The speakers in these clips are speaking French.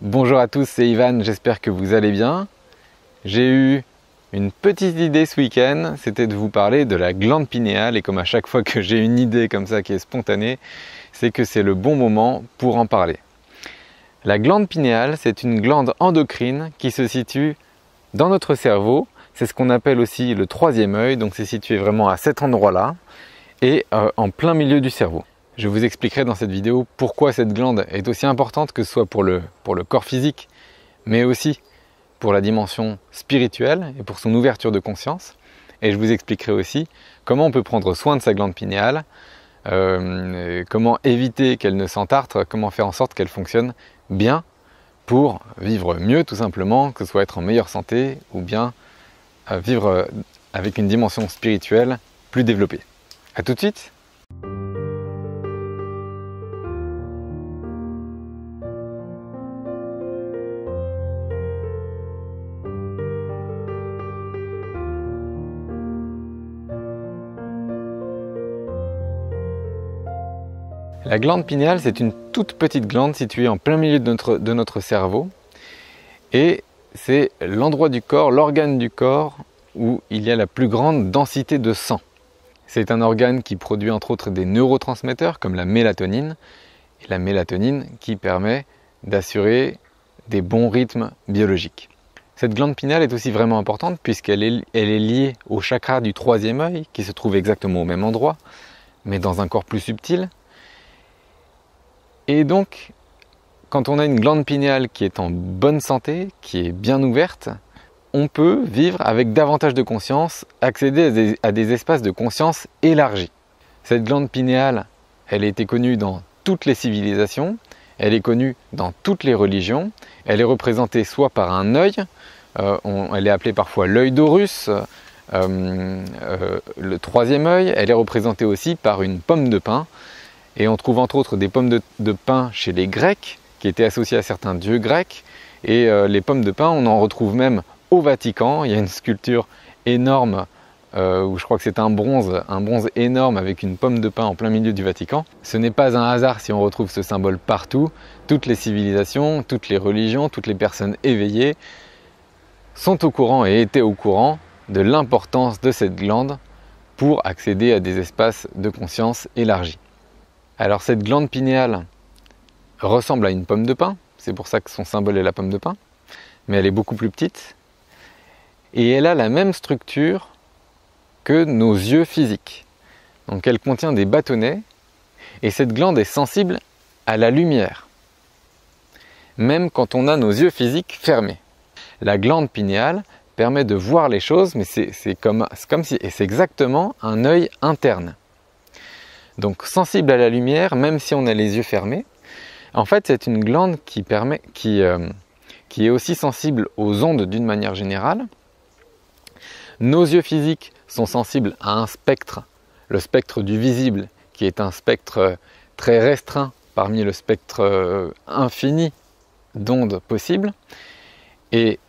Bonjour à tous, c'est Ivan, j'espère que vous allez bien. J'ai eu une petite idée ce week-end, c'était de vous parler de la glande pinéale, et comme à chaque fois que j'ai une idée comme ça qui est spontanée, c'est que c'est le bon moment pour en parler. La glande pinéale, c'est une glande endocrine qui se situe dans notre cerveau, c'est ce qu'on appelle aussi le troisième œil, donc c'est situé vraiment à cet endroit-là, et en plein milieu du cerveau. Je vous expliquerai dans cette vidéo pourquoi cette glande est aussi importante, que ce soit pour le corps physique, mais aussi pour la dimension spirituelle et pour son ouverture de conscience. Et je vous expliquerai aussi comment on peut prendre soin de sa glande pinéale, comment éviter qu'elle ne s'entartre, comment faire en sorte qu'elle fonctionne bien pour vivre mieux tout simplement, que ce soit être en meilleure santé ou bien vivre avec une dimension spirituelle plus développée. A tout de suite. La glande pinéale, c'est une toute petite glande située en plein milieu de notre cerveau, et c'est l'endroit du corps, l'organe du corps où il y a la plus grande densité de sang. C'est un organe qui produit entre autres des neurotransmetteurs comme la mélatonine, et la mélatonine qui permet d'assurer des bons rythmes biologiques. Cette glande pinéale est aussi vraiment importante puisqu'elle est liée au chakra du troisième œil qui se trouve exactement au même endroit, mais dans un corps plus subtil. Et donc, quand on a une glande pinéale qui est en bonne santé, qui est bien ouverte, on peut vivre avec davantage de conscience, accéder à des espaces de conscience élargis. Cette glande pinéale, elle a été connue dans toutes les civilisations, elle est connue dans toutes les religions, elle est représentée soit par un œil, elle est appelée parfois l'œil d'Horus, le troisième œil, elle est représentée aussi par une pomme de pin. Et on trouve entre autres des pommes de pin chez les Grecs, qui étaient associées à certains dieux grecs. Et les pommes de pin, on en retrouve même au Vatican. Il y a une sculpture énorme, où je crois que c'est un bronze énorme avec une pomme de pin en plein milieu du Vatican. Ce n'est pas un hasard si on retrouve ce symbole partout. Toutes les civilisations, toutes les religions, toutes les personnes éveillées sont au courant et étaient au courant de l'importance de cette glande pour accéder à des espaces de conscience élargis. Alors cette glande pinéale ressemble à une pomme de pin, c'est pour ça que son symbole est la pomme de pin, mais elle est beaucoup plus petite, et elle a la même structure que nos yeux physiques. Donc elle contient des bâtonnets, et cette glande est sensible à la lumière, même quand on a nos yeux physiques fermés. La glande pinéale permet de voir les choses, mais c'est comme si, et c'est exactement un œil interne. Donc sensible à la lumière, même si on a les yeux fermés. En fait, c'est une glande qui est aussi sensible aux ondes d'une manière générale. Nos yeux physiques sont sensibles à un spectre, le spectre du visible, qui est un spectre très restreint parmi le spectre infini d'ondes possibles. Et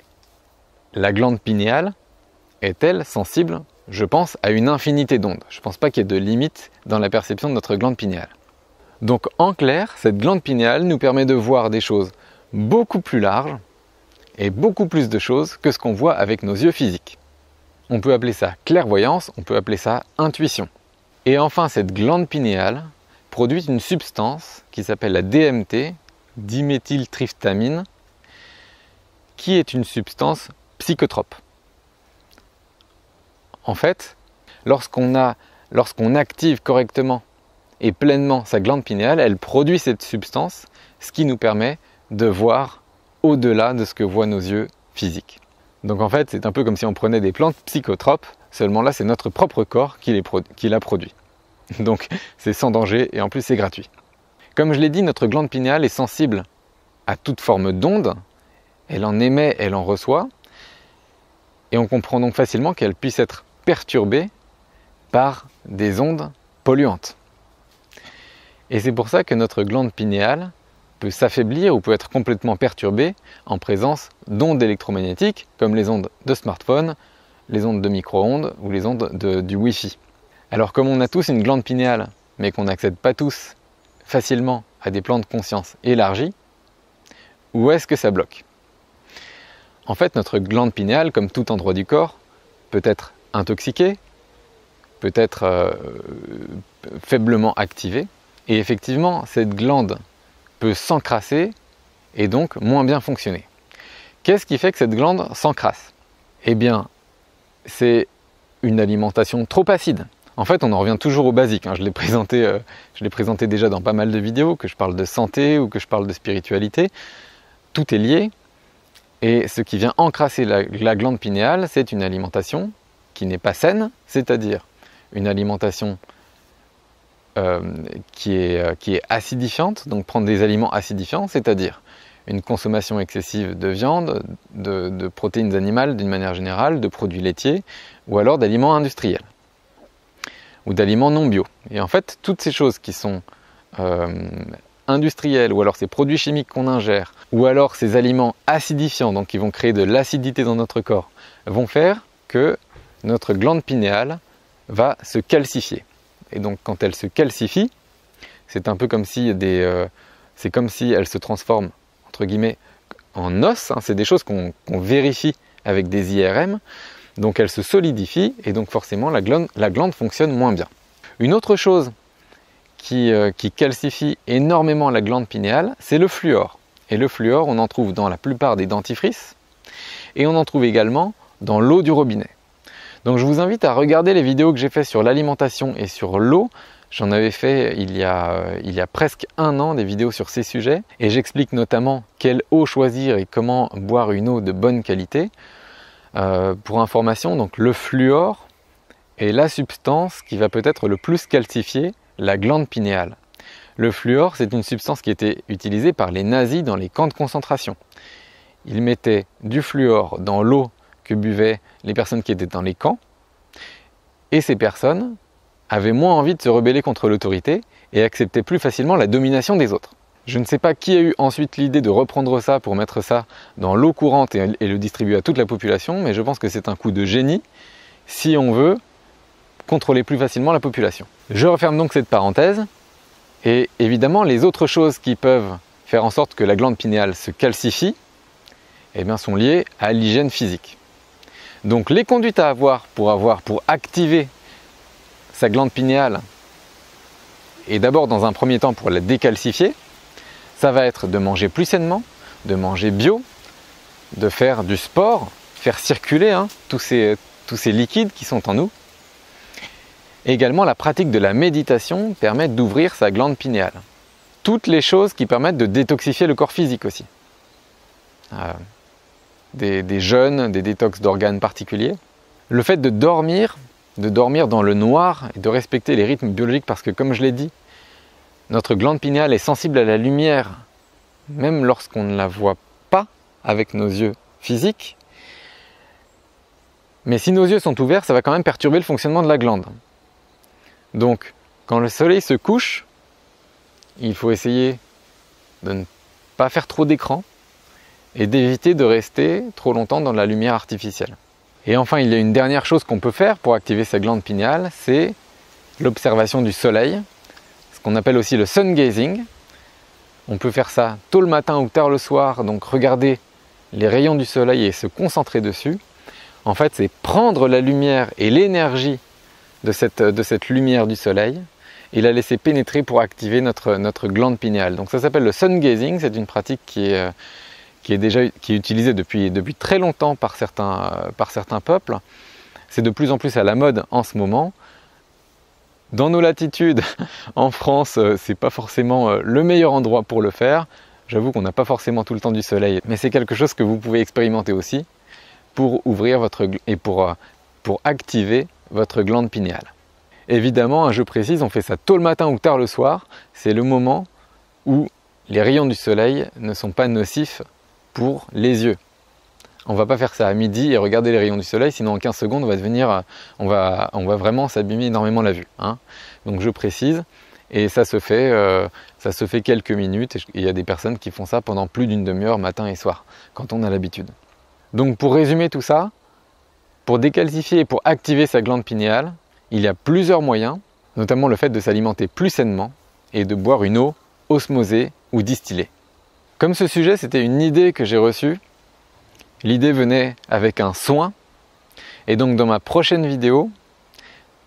la glande pinéale est-elle sensible, je pense, à une infinité d'ondes. Je ne pense pas qu'il y ait de limite dans la perception de notre glande pinéale. Donc en clair, cette glande pinéale nous permet de voir des choses beaucoup plus larges et beaucoup plus de choses que ce qu'on voit avec nos yeux physiques. On peut appeler ça clairvoyance, on peut appeler ça intuition. Et enfin, cette glande pinéale produit une substance qui s'appelle la DMT, diméthyltryptamine, qui est une substance psychotrope. En fait, lorsqu'on active correctement et pleinement sa glande pinéale, elle produit cette substance, ce qui nous permet de voir au-delà de ce que voient nos yeux physiques. Donc en fait, c'est un peu comme si on prenait des plantes psychotropes, seulement là c'est notre propre corps qui l'a produit. Donc c'est sans danger et en plus c'est gratuit. Comme je l'ai dit, notre glande pinéale est sensible à toute forme d'onde, elle en émet, elle en reçoit, et on comprend donc facilement qu'elle puisse être perturbée par des ondes polluantes. Et c'est pour ça que notre glande pinéale peut s'affaiblir ou peut être complètement perturbée en présence d'ondes électromagnétiques comme les ondes de smartphone, les ondes de micro-ondes ou les ondes du Wi-Fi. Alors comme on a tous une glande pinéale, mais qu'on n'accède pas tous facilement à des plans de conscience élargis, où est-ce que ça bloque? En fait, notre glande pinéale, comme tout endroit du corps, peut être intoxiquée, peut être faiblement activée. Et effectivement, cette glande peut s'encrasser et donc moins bien fonctionner. Qu'est-ce qui fait que cette glande s'encrasse? Eh bien, c'est une alimentation trop acide. En fait, on en revient toujours au basique. Je l'ai présenté déjà dans pas mal de vidéos, que je parle de santé ou que je parle de spiritualité. Tout est lié. Et ce qui vient encrasser la glande pinéale, c'est une alimentation qui n'est pas saine, c'est-à-dire une alimentation qui est acidifiante, donc prendre des aliments acidifiants, c'est-à-dire une consommation excessive de viande, de protéines animales d'une manière générale, de produits laitiers, ou alors d'aliments industriels, ou d'aliments non bio. Et en fait, toutes ces choses qui sont industriels, ou alors ces produits chimiques qu'on ingère, ou alors ces aliments acidifiants, donc qui vont créer de l'acidité dans notre corps, vont faire que notre glande pinéale va se calcifier. Et donc quand elle se calcifie, c'est un peu comme si c'est comme si elle se transforme entre guillemets en os, c'est des choses qu'on vérifie avec des IRM, donc elle se solidifie et donc forcément la glande fonctionne moins bien. Une autre chose qui calcifie énormément la glande pinéale, c'est le fluor. Et le fluor, on en trouve dans la plupart des dentifrices et on en trouve également dans l'eau du robinet. Donc je vous invite à regarder les vidéos que j'ai fait sur l'alimentation et sur l'eau. J'en avais fait il y a presque un an des vidéos sur ces sujets et j'explique notamment quelle eau choisir et comment boire une eau de bonne qualité. Pour information, donc le fluor est la substance qui va peut-être le plus calcifier la glande pinéale. Le fluor, c'est une substance qui était utilisée par les nazis dans les camps de concentration. Ils mettaient du fluor dans l'eau que buvaient les personnes qui étaient dans les camps et ces personnes avaient moins envie de se rebeller contre l'autorité et acceptaient plus facilement la domination des autres. Je ne sais pas qui a eu ensuite l'idée de reprendre ça pour mettre ça dans l'eau courante et le distribuer à toute la population, mais je pense que c'est un coup de génie si on veut contrôler plus facilement la population. Je referme donc cette parenthèse et évidemment les autres choses qui peuvent faire en sorte que la glande pinéale se calcifie sont liées à l'hygiène physique. Donc les conduites à avoir pour activer sa glande pinéale et d'abord dans un premier temps pour la décalcifier, ça va être de manger plus sainement, de manger bio, de faire du sport, faire circuler tous ces liquides qui sont en nous. Et également la pratique de la méditation permet d'ouvrir sa glande pinéale. Toutes les choses qui permettent de détoxifier le corps physique aussi. Des jeûnes, des détox d'organes particuliers. Le fait de dormir dans le noir et de respecter les rythmes biologiques parce que comme je l'ai dit, notre glande pinéale est sensible à la lumière même lorsqu'on ne la voit pas avec nos yeux physiques. Mais si nos yeux sont ouverts, ça va quand même perturber le fonctionnement de la glande. Donc, quand le soleil se couche, il faut essayer de ne pas faire trop d'écran et d'éviter de rester trop longtemps dans la lumière artificielle. Et enfin, il y a une dernière chose qu'on peut faire pour activer sa glande pinéale, c'est l'observation du soleil, ce qu'on appelle aussi le sun gazing. On peut faire ça tôt le matin ou tard le soir, donc regarder les rayons du soleil et se concentrer dessus. En fait, c'est prendre la lumière et l'énergie de cette lumière du soleil et la laisser pénétrer pour activer notre glande pinéale. Donc ça s'appelle le sun gazing, c'est une pratique qui est utilisée depuis très longtemps par certains peuples. C'est de plus en plus à la mode en ce moment. Dans nos latitudes, en France, c'est pas forcément le meilleur endroit pour le faire. J'avoue qu'on n'a pas forcément tout le temps du soleil, mais c'est quelque chose que vous pouvez expérimenter aussi pour ouvrir pour activer votre glande pinéale. Évidemment, je précise, on fait ça tôt le matin ou tard le soir. C'est le moment où les rayons du soleil ne sont pas nocifs pour les yeux. On ne va pas faire ça à midi et regarder les rayons du soleil, sinon en 15 secondes, on va vraiment s'abîmer énormément la vue. Donc je précise, et ça se fait quelques minutes, et il y a des personnes qui font ça pendant plus d'une demi-heure matin et soir, quand on a l'habitude. Donc pour résumer tout ça, pour décalcifier et pour activer sa glande pinéale, il y a plusieurs moyens, notamment le fait de s'alimenter plus sainement et de boire une eau osmosée ou distillée. Comme ce sujet, c'était une idée que j'ai reçue, l'idée venait avec un soin, et donc dans ma prochaine vidéo,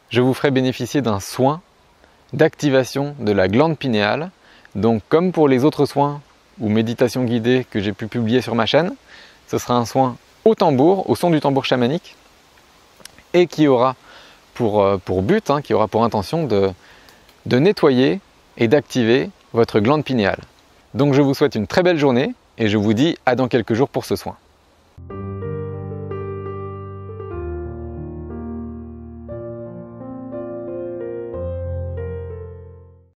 je vous ferai bénéficier d'un soin d'activation de la glande pinéale. Donc comme pour les autres soins ou méditations guidées que j'ai pu publier sur ma chaîne, ce sera un soin au tambour, au son du tambour chamanique, et qui aura pour but, qui aura pour intention de nettoyer et d'activer votre glande pinéale. Donc je vous souhaite une très belle journée et je vous dis à dans quelques jours pour ce soin.